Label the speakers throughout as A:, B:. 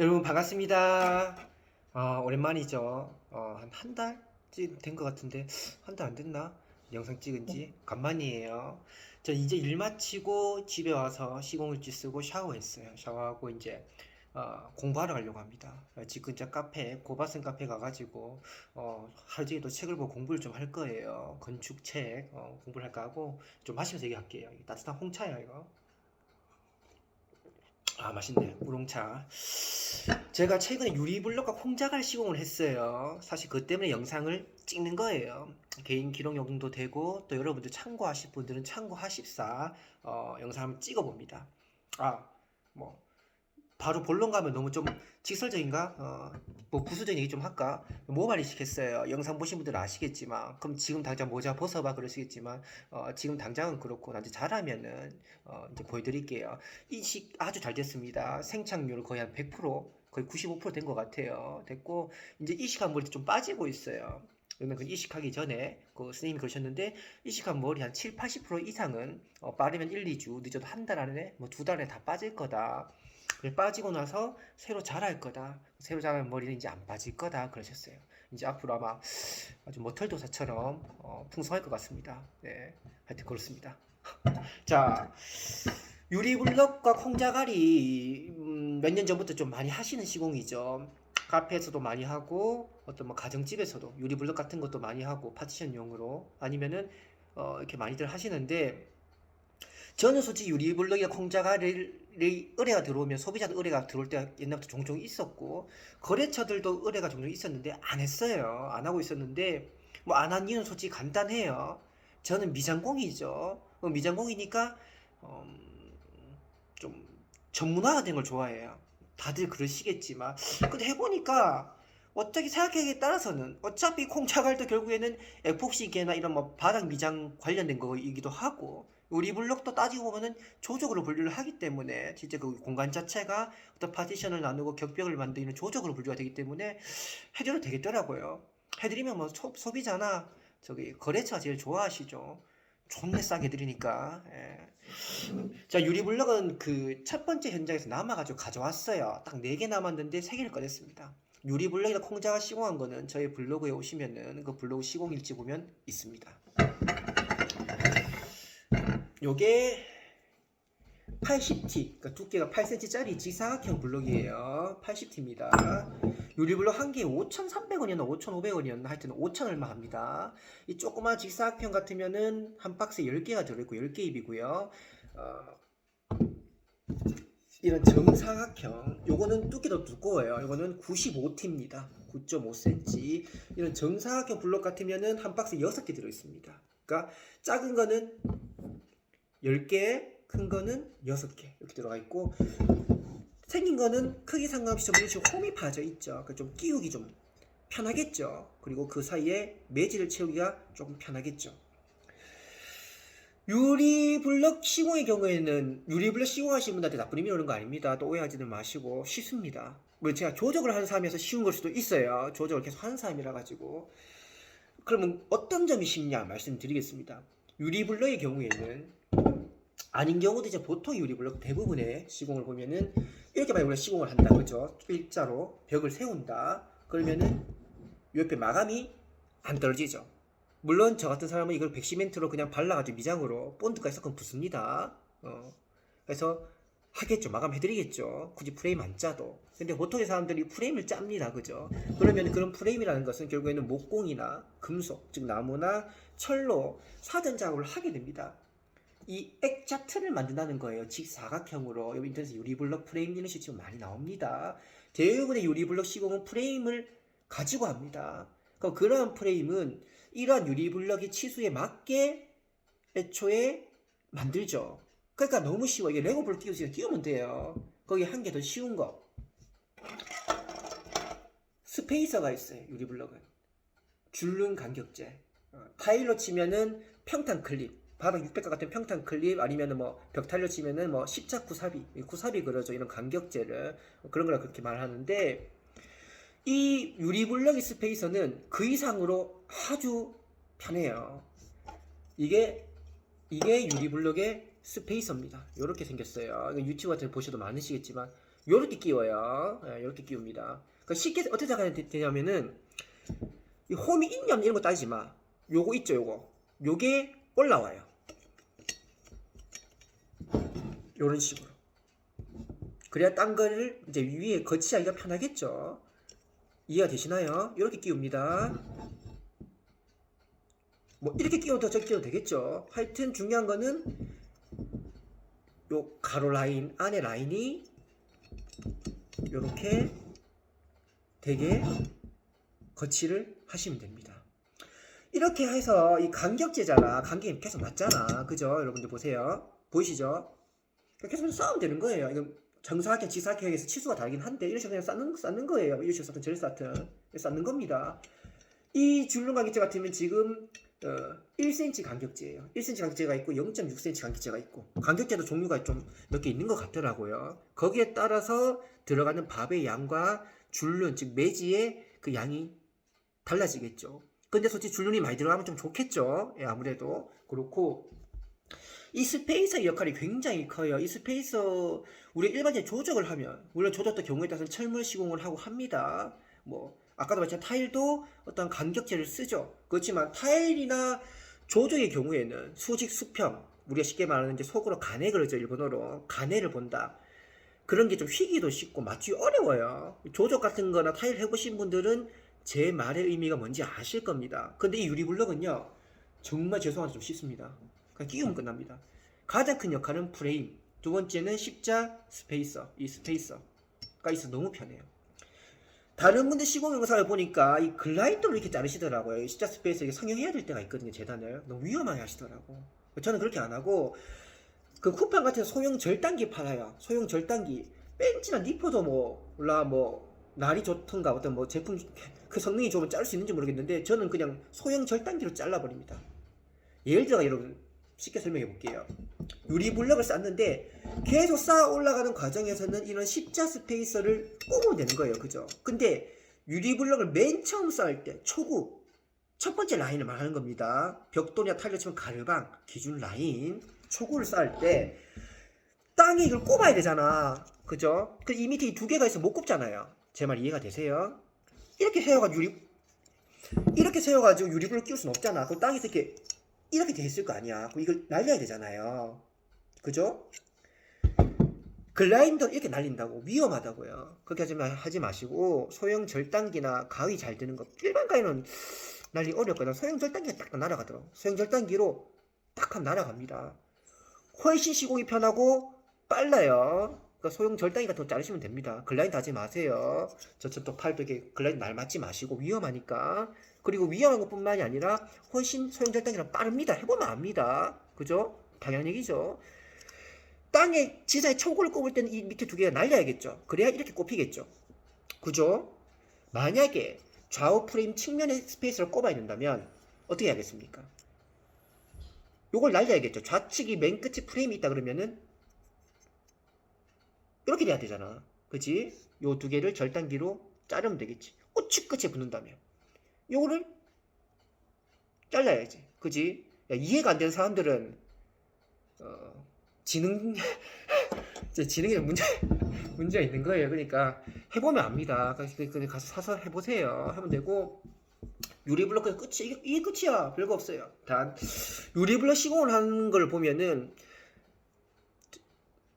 A: 여러분 반갑습니다. 오랜만이죠. 한 달쯤 된 것 같은데 한 달 안 됐나? 영상 찍은 지 간만이에요. 저 이제 일 마치고 집에 와서 시공일지 쓰고 샤워했어요. 샤워하고 이제 공부하러 가려고 합니다. 집 근처 카페, 고바슨 카페 가가지고 하루 종일 또 책을 보고 공부를 좀 할 거예요. 건축책 공부를 할까 하고 좀 마시면서 얘기할게요. 이게 따뜻한 홍차야 이거. 맛있네. 우롱차. 제가 최근에 유리블럭과 콩자갈 시공을 했어요. 사실 그 때문에 영상을 찍는 거예요. 개인 기록용도 되고 또 여러분들 참고하실 분들은 참고하십사 영상 한번 찍어봅니다. 뭐 바로 본론 가면 너무 좀 직설적인가? 뭐 부수적인 얘기 좀 할까? 모발이 시켰어요. 영상 보신 분들은 아시겠지만, 그럼 지금 당장 모자 벗어봐 그러시겠지만, 지금 당장은 그렇고 나중에 잘하면은 이제 보여드릴게요. 이식 아주 잘 됐습니다. 생착률 거의 한 100%, 거의 95%된 것 같아요. 됐고 이제 이식한 머리 좀 빠지고 있어요. 그러면 그 이식하기 전에 그 선생님이 그러셨는데 이식한 머리 한 7, 80% 이상은 빠르면 1, 2주, 늦어도 한 달 안에 뭐 두 달에 다 빠질 거다. 빠지고 나서 새로 자랄 거다. 새로 자란 머리는 이제 안 빠질 거다. 그러셨어요. 이제 앞으로 아마 아주 모털도사처럼 풍성할 것 같습니다. 네, 하여튼 그렇습니다. 자, 유리블럭과 콩자갈이 몇 년 전부터 좀 많이 하시는 시공이죠. 카페에서도 많이 하고 어떤 뭐 가정집에서도 유리블럭 같은 것도 많이 하고 파티션용으로 아니면은 이렇게 많이들 하시는데 저는 솔직히 유리블럭이나 콩자갈이 의뢰가 들어오면 소비자도 의뢰가 들어올 때 옛날부터 종종 있었고 거래처들도 의뢰가 종종 있었는데 안 했어요. 안 하고 있었는데 뭐 안 한 이유는 솔직히 간단해요. 저는 미장공이죠. 미장공이니까 좀 전문화가 된 걸 좋아해요. 다들 그러시겠지만 근데 해보니까 어떻게 생각하기에 따라서는 어차피 콩자갈도 결국에는 에폭시계나 이런 뭐 바닥 미장 관련된 거이기도 하고 우리 블록도 따지고 보면은 조적으로 분류를 하기 때문에 진짜 그 공간 자체가 어떤 파티션을 나누고 격벽을 만드는 조적으로 분류가 되기 때문에 해드려도 되겠더라고요. 해드리면 뭐 소비자나 저기 거래처가 제일 좋아하시죠. 존내 싸게 드리니까. 예. 자, 유리블럭은 그 첫 번째 현장에서 남아가지고 가져왔어요. 딱 4개 남았는데 3개를 꺼냈습니다. 유리블럭이나 콩자가 시공한 거는 저희 블로그에 오시면은 그 블로그 시공일지 보면 있습니다. 요게 80T, 그러니까 두께가 8cm짜리 지사각형 블록이에요. 80T입니다. 유리블록 한 개에 5,300원이었나 5,500원이었나 하여튼 5,000 얼마 합니다. 이 조그만 지사각형 같으면은 한 박스에 10개가 들어있고 10개 입이고요. 이런 정사각형, 요거는 두께도 두꺼워요. 요거는 95T입니다. 9.5cm. 이런 정사각형 블록 같으면은 한 박스에 6개 들어있습니다. 그러니까 작은 거는 10개, 큰 거는 6개 이렇게 들어가 있고 생긴 거는 크기 상관없이 좀 이런 식으로 홈이 파져 있죠. 좀 끼우기 좀 편하겠죠. 그리고 그 사이에 매질을 채우기가 조금 편하겠죠. 유리블럭 시공의 경우에는 유리블럭 시공하시는 분들한테 나쁜 의미 오는 거 아닙니다. 또 오해하지는 마시고 쉽습니다. 뭐 제가 조적을 하는 사람이어서 쉬운 걸 수도 있어요. 조적을 계속 하는 사람이라 가지고. 그러면 어떤 점이 쉽냐 말씀드리겠습니다. 유리블럭의 경우에는 아닌 경우도 이제 보통 유리블럭 대부분의 시공을 보면은 이렇게 만약 우리가 시공을 한다 그죠? 일자로 벽을 세운다 그러면은 옆에 마감이 안 떨어지죠. 물론 저 같은 사람은 이걸 백시멘트로 그냥 발라가지고 미장으로 본드까지 섞으면 붙습니다. 그래서 하겠죠. 마감해드리겠죠. 굳이 프레임 안 짜도. 근데 보통의 사람들이 프레임을 짭니다. 그죠? 그러면 그런 프레임이라는 것은 결국에는 목공이나 금속, 즉 나무나 철로 사전 작업을 하게 됩니다. 이 액자틀을 만든다는 거예요. 직사각형으로. 여기 인터넷에 유리블럭 프레임 이런 식으로 많이 나옵니다. 대부분의 유리블럭 시공은 프레임을 가지고 합니다. 그런 프레임은 이러한 유리블럭의 치수에 맞게 애초에 만들죠. 그러니까 너무 쉬워. 이게 레고 블록 끼우면 돼요. 거기 한 개 더 쉬운 거. 스페이서가 있어요. 유리블럭은. 줄눈 간격제. 타일로 치면은 평탄 클립. 바닥 600가 같은 평탄 클립 아니면 뭐 벽탈로 치면은 뭐 십자 구삽이 그러죠. 이런 간격제를 그런 거라 그렇게 말하는데 이 유리블럭의 스페이서는 그 이상으로 아주 편해요. 이게 유리블럭의 스페이서입니다. 이렇게 생겼어요. 유튜브 같은 거 보셔도 많으시겠지만 요렇게 끼워요. 요렇게 끼웁니다. 그러니까 쉽게 어떻게 생각하면 되냐면은 이 홈이 있냐 없냐 이런 거 따지지 마. 요거 있죠, 요게 올라와요. 요런 식으로. 그래야 딴 거를 이제 위에 거치하기가 편하겠죠. 이해가 되시나요? 이렇게 끼웁니다. 뭐 이렇게 끼워도 저렇게 끼워도 되겠죠. 하여튼 중요한 거는 요 가로 라인 안에 라인이 요렇게 되게 거치를 하시면 됩니다. 이렇게 해서 이 간격제잖아. 간격이 계속 맞잖아. 그죠? 여러분들 보세요. 보이시죠? 계속 싸우면 되는 거예요. 이건 정사각형, 지사각형에서 치수가 다르긴 한데 이런 식으로 그냥 쌓는 거예요. 이런 식으로 젤 쌓는 겁니다. 이 줄눈 간격제 같으면 지금 1cm 간격제예요. 1cm 간격제가 있고 0.6cm 간격제가 있고 간격제도 종류가 좀 몇 개 있는 것 같더라고요. 거기에 따라서 들어가는 밥의 양과 줄눈, 즉 매지의 그 양이 달라지겠죠. 근데 솔직히 줄눈이 많이 들어가면 좀 좋겠죠. 예, 아무래도 그렇고 이 스페이서의 역할이 굉장히 커요. 이 스페이서 우리 일반적인 조적을 하면 물론 조적도 경우에 따라서는 철물 시공을 하고 합니다. 뭐 아까도 말했지만 타일도 어떤 간격제를 쓰죠. 그렇지만 타일이나 조적의 경우에는 수직 수평 우리가 쉽게 말하는 이제 속으로 가내 그러죠. 일본어로 가내를 본다. 그런 게 좀 휘기도 쉽고 맞추기 어려워요. 조적 같은 거나 타일 해보신 분들은 제 말의 의미가 뭔지 아실 겁니다. 근데 이 유리블럭은요 정말 죄송한데 좀 쉽습니다. 그냥 끼우면 끝납니다. 가장 큰 역할은 프레임, 두 번째는 십자 스페이서, 이 스페이서가 있어 너무 편해요. 다른 분들 시공 영상을 보니까 이 글라이더로 이렇게 자르시더라고요. 십자 스페이서 이게 성형해야 될 때가 있거든요. 재단을 너무 위험하게 하시더라고. 저는 그렇게 안 하고 그 쿠팡 같은 소형 절단기 팔아요. 소형 절단기 벤치나 니퍼도 뭐 몰라 뭐 날이 좋던가 어떤 뭐 제품 그 성능이 좋으면 자를 수 있는지 모르겠는데 저는 그냥 소형 절단기로 잘라버립니다. 예를 들어 여러분 쉽게 설명해 볼게요. 유리블럭을 쌓는데 계속 쌓아 올라가는 과정에서는 이런 십자 스페이서를 꼽으면 되는 거예요. 그죠? 근데 유리블럭을 맨 처음 쌓을 때 초구 첫 번째 라인을 말하는 겁니다. 벽돌이나 타일로 치면 가르방 기준 라인 초구를 쌓을 때 땅에 이걸 꼽아야 되잖아. 그죠? 그 이 밑에 이 두 개가 있어 못 꼽잖아요. 제 말 이해가 되세요? 이렇게 세워가지고 유리블럭 끼울 순 없잖아. 그 땅에서 이렇게 돼 있을 거 아니야. 그럼 이걸 날려야 되잖아요. 그죠? 글라인더 이렇게 날린다고 위험하다고요. 그렇게 하지 마시고 소형 절단기나 가위 잘 드는 거 일반 가위는 날리 어렵거든. 소형 절단기가 딱 날아가더라고. 소형 절단기로 딱 하면 날아갑니다. 훨씬 시공이 편하고 빨라요. 그러니까 소형 절단기 같은 거 자르시면 됩니다. 글라인더 하지 마세요. 저쪽 팔도 이렇게 글라인더 날 맞지 마시고 위험하니까. 그리고 위험한 것뿐만이 아니라 훨씬 소형 절단기랑 빠릅니다. 해보면 압니다. 그죠? 당연한 얘기죠. 땅에 지사에 초구를 꼽을 때는 이 밑에 두 개가 날려야겠죠. 그래야 이렇게 꼽히겠죠. 그죠? 만약에 좌우 프레임 측면에 스페이스를 꼽아야 된다면 어떻게 해야겠습니까? 요걸 날려야겠죠. 좌측이 맨 끝에 프레임이 있다 그러면은 이렇게 돼야 되잖아. 그치? 요 두 개를 절단기로 자르면 되겠지. 우측 끝에 붙는다면 요거를 잘라야지. 그치? 야, 이해가 안 되는 사람들은 지능에 문제가 있는 거예요. 그러니까 해보면 압니다. 가서 사서 해보세요. 하면 되고 유리블럭 끝이 이게 끝이야. 별거 없어요. 단 유리블럭 시공을 하는 걸 보면은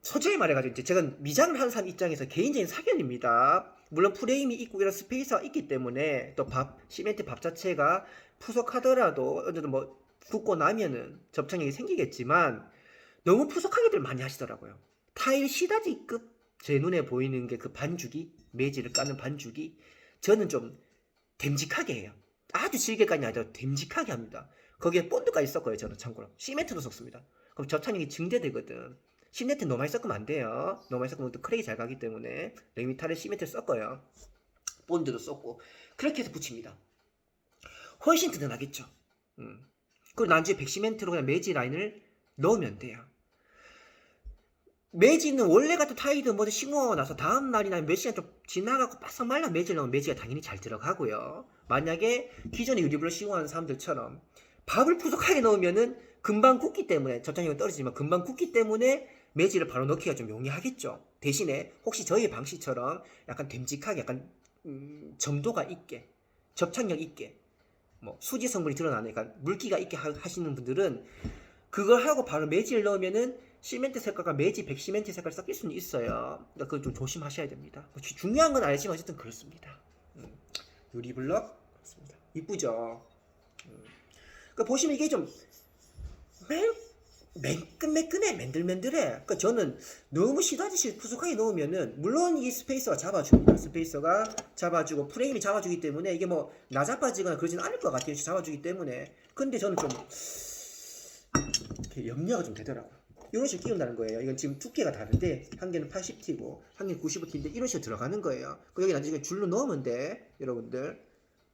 A: 솔직히 말해가지고 이제 제가 미장을 하는 사람 입장에서 개인적인 사견입니다. 물론 프레임이 있고 이런 스페이스가 있기 때문에 또 시멘트 밥 자체가 푸석하더라도 어쨌든 뭐 붓고 나면은 접착력이 생기겠지만 너무 푸석하게들 많이 하시더라고요. 타일 시다지급 제 눈에 보이는 게 그 반죽이 매지를 까는 반죽이 저는 좀 됨직하게 해요. 아주 질게까지 아니라 됨직하게 합니다. 거기에 본드까지 섞어요. 저는 참고로 시멘트도 섞습니다. 그럼 접착력이 증대되거든. 시멘트 너무 많이 섞으면 안 돼요. 너무 많이 섞으면 또 크랙이 잘 가기 때문에 레미탈에 시멘트를 섞어요. 본드도 섞고 그렇게 해서 붙입니다. 훨씬 든든하겠죠. 그리고 나중에 백시멘트로 그냥 매지 라인을 넣으면 돼요. 매지는 원래 같은 타일은 뭐든 싱어가 나서 다음 날이나 몇 시간 좀 지나가고 바싹 말라 매지를 넣으면 매지가 당연히 잘 들어가고요. 만약에 기존에 유리블럭 싱어하는 사람들처럼 밥을 푸석하게 넣으면은 금방 굳기 때문에 접착력이 떨어지지만 금방 굳기 때문에 매질을 바로 넣기가 좀 용이하겠죠. 대신에 혹시 저희의 방식처럼 약간 됨직하게 약간 점도가 있게 접착력 있게 뭐 수지 성분이 드러나는 그러니까 물기가 있게 하시는 분들은 그걸 하고 바로 매질 넣으면은 시멘트 색깔과 매직 백시멘트 색깔 섞일 수는 있어요. 그러니까 그걸 좀 조심하셔야 됩니다. 중요한 건 알지만 어쨌든 그렇습니다. 유리블럭 그렇습니다. 이쁘죠. 그러니까 보시면 이게 좀 매끈매끈해 맨들맨들해. 그러니까 저는 너무 시다지시 푸석하게 넣으면은 물론 이 스페이서가 잡아줍니다. 스페이서가 잡아주고 프레임이 잡아주기 때문에 이게 뭐 나자빠지거나 그러지는 않을 것 같아요. 잡아주기 때문에. 근데 저는 좀 이렇게 염려가 좀 되더라고요. 이런 식으로 끼운다는 거예요. 이건 지금 두께가 다른데 한 개는 80T고 한 개는 90T인데 이런 식으로 들어가는 거예요. 여기 나중에 줄로 넣으면 돼. 여러분들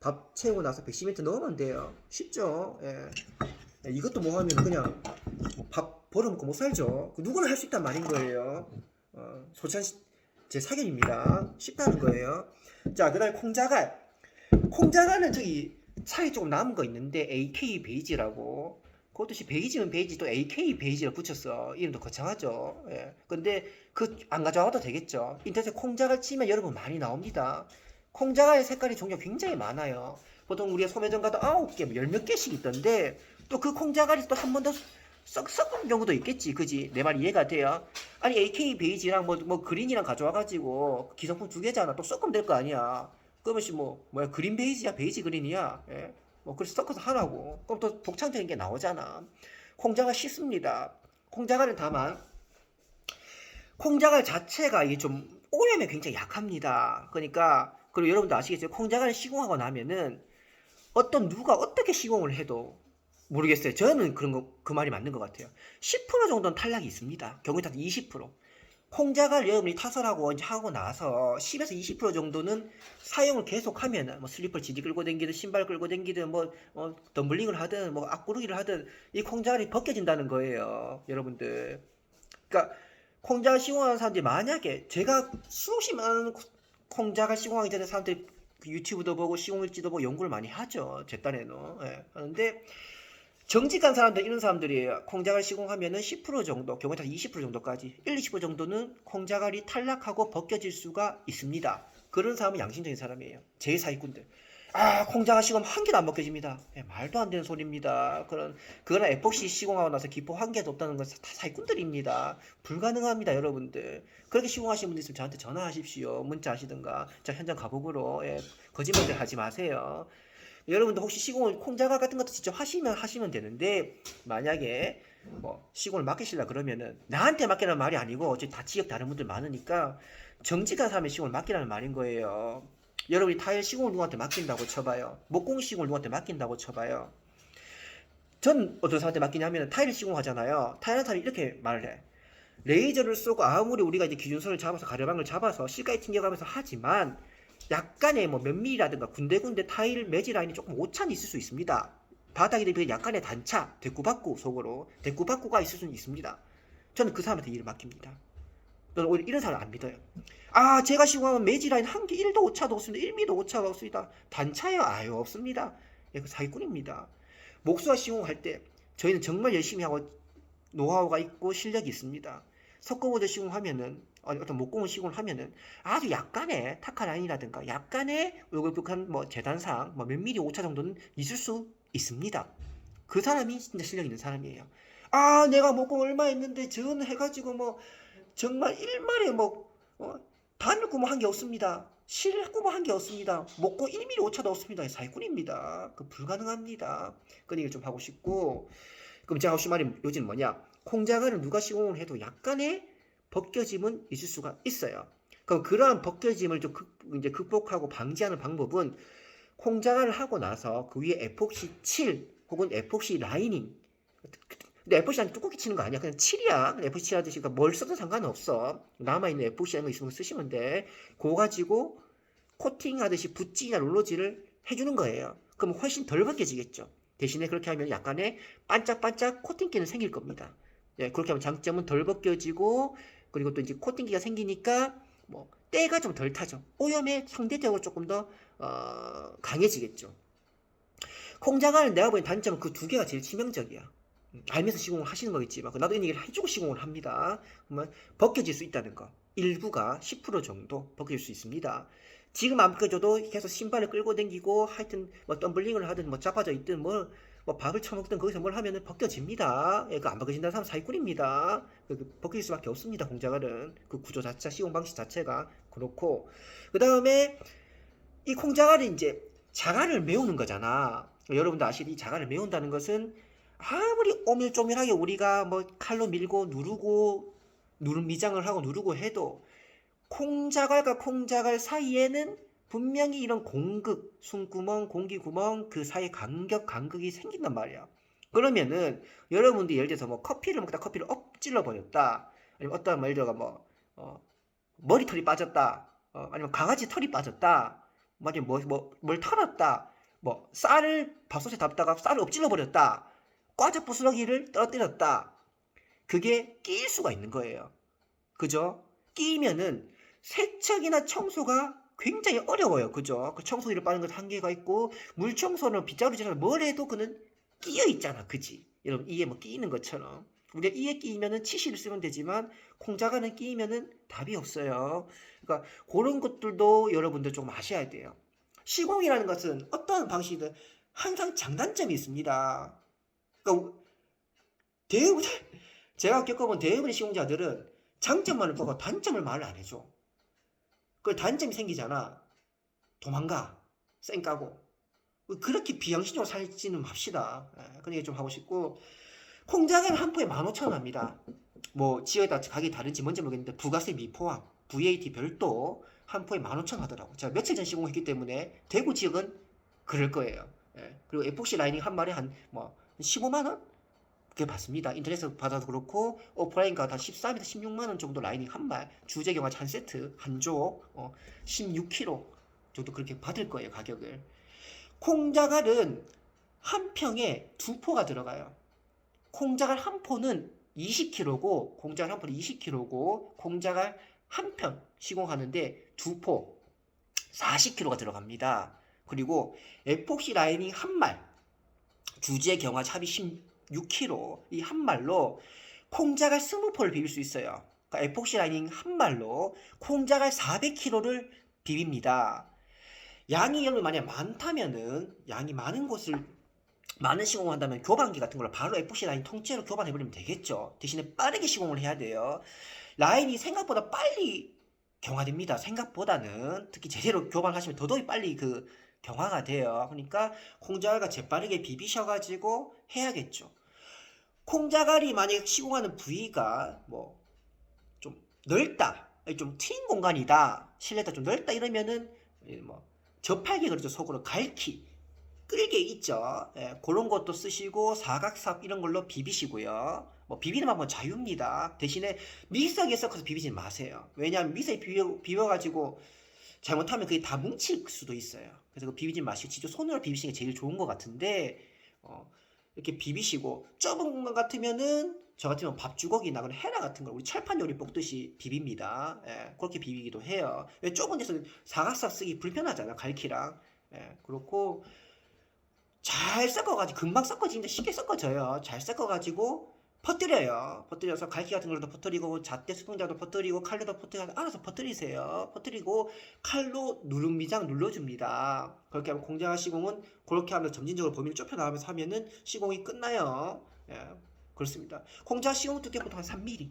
A: 밥 채우고 나서 110m 넣으면 돼요. 쉽죠. 예. 이것도 뭐 하면 그냥 밥 벌어먹고 못 살죠. 누구나 할 수 있단 말인 거예요. 소찬 제 사견입니다. 쉽다는 거예요. 자, 그 다음에 콩자갈. 콩자갈은 저기 차이 조금 남은 거 있는데 AK 베이지라고. 그것도 베이지는 베이지 또 AK 베이지를 붙였어. 이름도 거창하죠. 예. 근데 그 안 가져와도 되겠죠. 인터넷에 콩자갈 치면 여러분 많이 나옵니다. 콩자갈 색깔이 종류가 굉장히 많아요. 보통 우리가 소매점 가도 9개, 뭐 10몇 개씩 있던데 또 그 콩자갈이 또 한 번 더 썩은 경우도 있겠지. 그지? 내 말 이해가 돼요? 아니 AK 베이지랑 뭐 그린이랑 가져와가지고 기성품 2개잖아. 또 섞으면 될 거 아니야. 그러면 뭐야 그린 베이지야 베이지 그린이야. 예? 뭐 그래서 섞어서 하라고. 그럼 또 복창적인 게 나오잖아. 콩자갈 쉽습니다. 콩자갈은 다만 콩자갈 자체가 이게 좀 오염에 굉장히 약합니다. 그러니까 그리고 여러분도 아시겠죠? 콩자갈 시공하고 나면은 누가 어떻게 시공을 해도 모르겠어요. 저는 그 말이 맞는 것 같아요. 10% 정도는 탈락이 있습니다. 경우에 따라서 20%. 콩자갈 여러분이 타설하고 하고 나서 10에서 20% 정도는 사용을 계속하면 뭐 슬리퍼를 지지 끌고 댕기든 신발 끌고 댕기든 덤블링을 하든 뭐 앞구르기를 하든 이 콩자갈이 벗겨진다는 거예요. 여러분들. 그러니까 콩자갈 시공하는 사람들이 만약에 제가 수없이 많은 콩자갈 시공하기 전에 사람들이 유튜브도 보고 시공일지도 보고 연구를 많이 하죠. 제 딴에는. 예. 하는데 정직한 사람들 이런 사람들이 콩자갈 시공하면은 10% 정도, 경우에 따라 20% 정도까지 20% 정도는 콩자갈이 탈락하고 벗겨질 수가 있습니다. 그런 사람은 양심적인 사람이에요. 제 사기꾼들. 콩자갈 시공 한 개도 안 벗겨집니다. 말도 안 되는 소리입니다. 그거나 에폭시 시공하고 나서 기포 한 개도 없다는 건 다 사기꾼들입니다. 불가능합니다, 여러분들. 그렇게 시공하시는 분들 있으면 저한테 전화하십시오. 문자 하시든가. 자, 현장 가보고로. 거짓말들 하지 마세요. 여러분들 혹시 시공을 콩자갈 같은 것도 직접 하시면 되는데 만약에 시공을 맡기시려 그러면은 나한테 맡기라는 말이 아니고 어차피 다 지역 다른 분들 많으니까 정직한 사람의 시공을 맡기라는 말인 거예요. 여러분이 타일 시공을 누구한테 맡긴다고 쳐봐요. 목공 시공을 누구한테 맡긴다고 쳐봐요. 전 어떤 사람한테 맡기냐면 타일 시공하잖아요. 타일한 사람이 이렇게 말을 해. 레이저를 쏘고 아무리 우리가 이제 기준선을 잡아서 가려방을 잡아서 실까지 튕겨가면서 하지만 약간의 몇 밀리라든가 군데군데 타일 매지 라인이 조금 오차는 있을 수 있습니다. 바닥에 대비해 약간의 단차, 대꾸박구 속으로 대꾸박구가 있을 수는 있습니다. 저는 그 사람한테 일을 맡깁니다. 저는 오히려 이런 사람을 안 믿어요. 제가 시공하면 매지 라인 한 개 1도 오차도 없습니다. 1미도 오차가 없습니다. 단차요? 아유 없습니다. 그 사기꾼입니다. 목수와 시공할 때 저희는 정말 열심히 하고 노하우가 있고 실력이 있습니다. 석고보드 시공하면은 어떤 목공을 시공을 하면은 아주 약간의 타카 라인이라든가 약간의 울긋불긋한 재단상 몇 미리 오차 정도는 있을 수 있습니다. 그 사람이 진짜 실력 있는 사람이에요. 내가 목공 얼마 했는데 전 해가지고 정말 일말에 바늘 구멍 한 게 없습니다. 실 구멍 한 게 없습니다. 목공 1mm 오차도 없습니다. 사기꾼입니다. 그 불가능합니다. 그 얘기를 좀 하고 싶고 그럼 제가 하고 싶은 말이 요즘 뭐냐? 콩자갈은 누가 시공을 해도 약간의 벗겨짐은 있을 수가 있어요. 그럼 그러한 벗겨짐을 좀 이제 극복하고 방지하는 방법은 콩자갈을 하고 나서 그 위에 에폭시 7 혹은 에폭시 라이닝. 근데 에폭시 라이닝 뚜껑이 치는 거 아니야. 그냥 7이야. 그냥 에폭시 하듯이 그러니까 뭘 써도 상관없어. 남아있는 에폭시 라는 거 있으면 쓰시면 돼. 그거 가지고 코팅하듯이 붓질이나 롤러질을 해주는 거예요. 그럼 훨씬 덜 벗겨지겠죠. 대신에 그렇게 하면 약간의 반짝반짝 코팅기는 생길 겁니다. 그렇게 하면 장점은 덜 벗겨지고 그리고 또 이제 코팅기가 생기니까 때가 좀 덜 타죠. 오염에 상대적으로 조금 더 강해지겠죠. 콩자갈은 내가 보기엔 단점은 그 2개가 제일 치명적이야. 알면서 시공을 하시는 거겠지만 나도 이 얘기를 해주고 시공을 합니다. 그러면 벗겨질 수 있다는 거. 일부가 10% 정도 벗겨질 수 있습니다. 지금 안 벗겨져도 계속 신발을 끌고 다니고 하여튼 뭐 덤블링을 하든 뭐 자빠져 있든 뭐 밥을 처먹든 거기서 뭘 하면은 벗겨집니다. 예, 그 안 벗겨진다는 사람 사기꾼입니다. 벗겨질 수밖에 없습니다. 공자갈은 그 구조 자체, 시공 방식 자체가 그렇고 그 다음에 이 콩자갈이 이제 자갈을 메우는 거잖아. 여러분도 아시듯이 자갈을 메운다는 것은 아무리 오밀조밀하게 우리가 뭐 칼로 밀고 누르고 미장을 하고 누르고 해도 콩자갈과 콩자갈 사이에는 분명히 이런 공극, 숨구멍, 공기구멍 그 사이 간격이 생긴단 말이야. 그러면은 여러분들이 예를 들어서 뭐 커피를 먹다 커피를 엎질러 버렸다. 아니면 어떤 예를 들어가 뭐 머리털이 빠졌다. 아니면 강아지 털이 빠졌다. 아니면 뭘 털었다. 뭐 쌀을 밥솥에 담다가 쌀을 엎질러 버렸다. 과자 부스러기를 떨어뜨렸다. 그게 끼일 수가 있는 거예요. 그죠? 끼면은 세척이나 청소가 굉장히 어려워요. 그죠? 그 청소기를 빠는 것 한계가 있고 물청소는 빗자루질을 뭘 해도 그는 끼어 있잖아. 그지? 여러분 이에 뭐 끼이는 것처럼 우리가 이에 끼면은 치실을 쓰면 되지만 콩자가는 끼면은 답이 없어요. 그러니까 그런 것들도 여러분들 좀 아셔야 돼요. 시공이라는 것은 어떤 방식이든 항상 장단점이 있습니다. 그러니까 대부분 제가 겪어본 대부분의 시공자들은 장점만을 보고 단점을 말을 안 해줘. 그 단점이 생기잖아. 도망가. 쌩 까고. 그렇게 비양심적으로 살지는 맙시다. 그런 얘기 좀 하고 싶고. 콩자개는 한 포에 15,000원 합니다. 뭐 지역에 따라 가격이 다른지 뭔지 모르겠는데 부가세 미포함, VAT 별도 한 포에 15,000원 하더라고. 제가 며칠 전 시공했기 때문에 대구 지역은 그럴 거예요. 그리고 에폭시 라이닝 한 마리 한 15만원? 그게 받습니다. 인터넷에서 받아도 그렇고 오프라인 가다 13에서 16만원 정도 라이닝 한 말, 주제 경화지 한 세트, 한 조, 16kg 정도 그렇게 받을 거예요. 가격을. 콩자갈은 한 평에 두 포가 들어가요. 콩자갈 한 포는 20kg고 콩자갈 한 포는 20kg고 콩자갈 한 평 시공하는데 두 포 40kg가 들어갑니다. 그리고 에폭시 라이닝 한 말, 주제 경화지 합이 6kg 이 한 말로 콩자갈 20포를 비빌 수 있어요. 그러니까 에폭시 라이닝 한 말로 콩자갈 400kg를 비빕니다. 양이 여러분 만약 많다면은 양이 많은 곳을 많은 시공을 한다면 교반기 같은 걸로 바로 에폭시 라인 통째로 교반해버리면 되겠죠. 대신에 빠르게 시공을 해야 돼요. 라인이 생각보다 빨리 경화됩니다. 생각보다는 특히 제대로 교반하시면 더더욱 빨리 그 경화가 돼요. 그러니까 콩자갈과 재빠르게 비비셔가지고 해야겠죠. 콩자갈이 만약 시공하는 부위가 뭐 좀 넓다, 좀 트인 공간이다, 실내가 좀 넓다 이러면은 뭐 저팔계 그러죠. 속으로 갈키, 끌게 있죠. 그런 것도 쓰시고 사각삽 이런 걸로 비비시고요. 뭐 비비는 방법은 자유입니다. 대신에 믹서기에 섞어서 비비지 마세요. 왜냐하면 믹서에 비벼가지고 잘못하면 그게 다 뭉칠 수도 있어요. 그래서 그 비비지 마시고 직접 손으로 비비시는 게 제일 좋은 것 같은데 이렇게 비비시고 좁은 공간 같으면은 저 같으면 밥주걱이나 그런 헤라 같은 걸 우리 철판 요리 볶듯이 비빕니다. 그렇게 비비기도 해요. 왜 좁은 데서는 사각삽 쓰기 불편하잖아. 갈키랑. 그렇고 잘 섞어가지고 금방 섞어지는데 쉽게 섞어져요. 잘 섞어가지고 퍼뜨려요. 퍼뜨려서 갈기 같은 걸로도 퍼뜨리고 잣대 수동자도 퍼뜨리고 칼로도 퍼뜨리고 알아서 퍼뜨리세요. 퍼뜨리고 칼로 누름미장 눌러줍니다. 그렇게 하면 공장화 시공은 그렇게 하면 점진적으로 범위를 좁혀 나가면서 하면은 시공이 끝나요. 그렇습니다. 공장화 시공 두께 보통 한 3mm.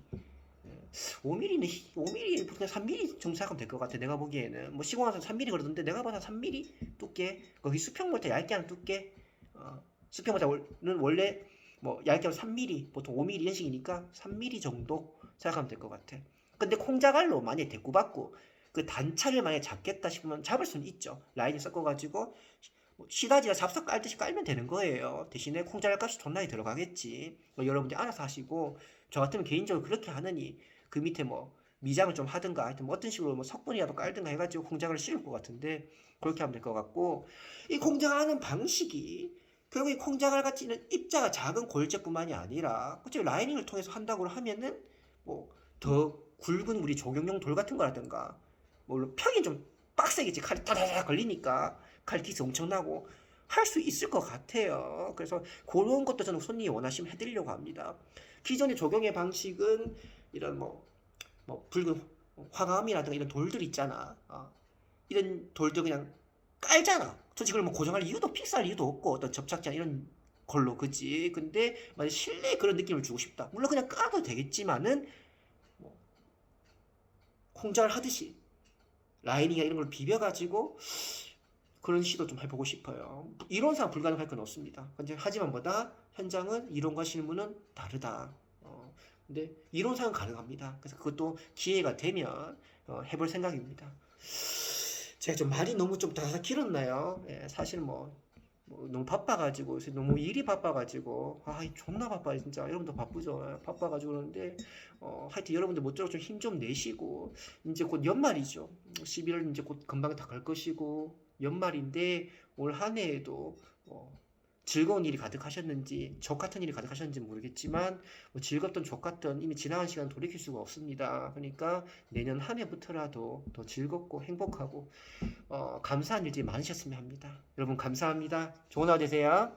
A: 5mm는 5mm 보통 3mm 정도 생각하면 될 것 같아. 내가 보기에는 뭐 시공하면서 3mm 그러던데 내가 봐서 3mm 두께. 거기 수평볼트 얇게 하는 두께. 수평볼트는 원래 뭐 얇게 하면 3mm, 보통 5mm 이런 식이니까 3mm 정도 생각하면 될 것 같아. 근데 콩자갈로 만약에 대꾸받고 그 단차를 만약에 잡겠다 싶으면 잡을 수는 있죠. 라인을 섞어가지고 시다지나 잡석 깔듯이 깔면 되는 거예요. 대신에 콩자갈 값이 존나게 들어가겠지. 여러분들이 알아서 하시고 저 같으면 개인적으로 그렇게 하느니 그 밑에 뭐 미장을 좀 하든가 하여튼 뭐 어떤 식으로 뭐 석분이라도 깔든가 해가지고 콩자갈을 씌울 것 같은데 그렇게 하면 될 것 같고 이 콩자갈 하는 방식이 결국 이 콩자갈 같이는 입자가 작은 골재뿐만이 아니라 어차피 라이닝을 통해서 한다고 하면은 뭐 더 굵은 우리 조경용 돌 같은 거라든가 뭐 평이 좀 빡세겠지. 칼이 따다닥 걸리니까 칼 기스 엄청나고 할 수 있을 것 같아요. 그래서 그런 것도 저는 손님이 원하시면 해드리려고 합니다. 기존의 조경의 방식은 이런 뭐 붉은 화감이라든가 이런 돌들 있잖아. 이런 돌들 그냥 깔잖아. 솔직히 그걸 뭐 고정할 이유도 픽스할 이유도 없고 어떤 접착제 이런 걸로 그지. 근데 만약 실내에 그런 느낌을 주고 싶다. 물론 그냥 까도 되겠지만은 뭐 콩잘 하듯이 라인이나 이런 걸 비벼가지고 그런 시도 좀 해보고 싶어요. 이론상 불가능할 건 없습니다. 하지만 뭐다 현장은 이론과 실무는 다르다. 근데 이론상은 가능합니다. 그래서 그것도 기회가 되면 해볼 생각입니다. 제가 좀 말이 너무 좀 다다다 길었나요? 예, 사실 뭐 너무 바빠가지고 요새 너무 일이 바빠가지고 존나 바빠요 진짜. 여러분도 바쁘죠? 예, 바빠가지고 그러는데 하여튼 여러분들 모쪼록 좀 힘 좀 내시고 이제 곧 연말이죠. 11월 이제 곧 금방 다 갈 것이고 연말인데 올 한 해에도 즐거운 일이 가득하셨는지 족 같은 일이 가득하셨는지 모르겠지만 뭐 즐겁던 족 같던 이미 지나간 시간 돌이킬 수가 없습니다. 그러니까 내년 한 해부터라도 더 즐겁고 행복하고 감사한 일들이 많으셨으면 합니다. 여러분 감사합니다. 좋은 하루 되세요.